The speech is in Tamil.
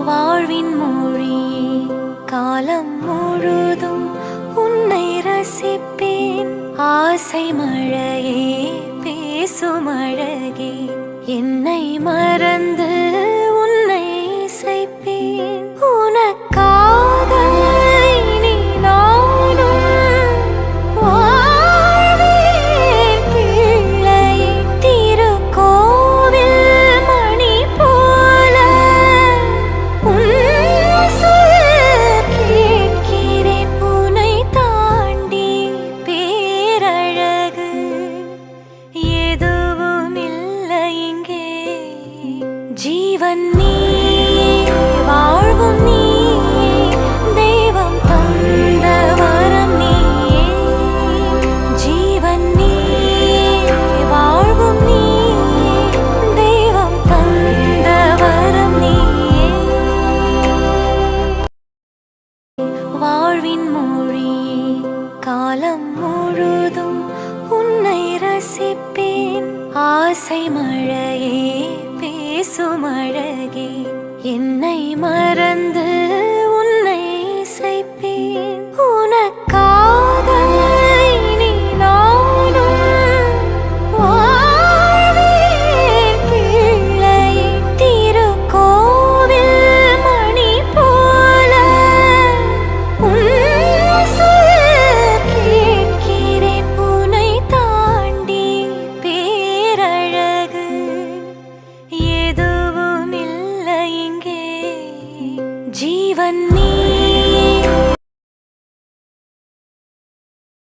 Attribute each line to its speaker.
Speaker 1: வாழ்வின் மொழியே காலம் முழுதும் உன்னை ரசிப்பேன். ஆசை மழையே பேசும் அழகே என்னை மறந்து உன்னை இசைப்பேன். உனக்காக இனி நானும் வாழ்வேன் பிள்ளையே. திருக்கோவில் மணி போல உன் சொல் கேட்கிறேன். உன்னை தாண்டி பேரழகு எதுவும் இல்லை இங்கே. ஜீவன் நீயே வாழ்வும் நீயே தெய்வம் தந்த வரம் நீயே. ஜீவன் நீயே வாழ்வும் நீயே தெய்வம் தந்த வரம் நீயே. வாழ்வின் மொழியே காலம் முழுதும் உன்னை ரசிப்பேன். ஆசை மழையே பேசும் அழகே என்னை மறந்து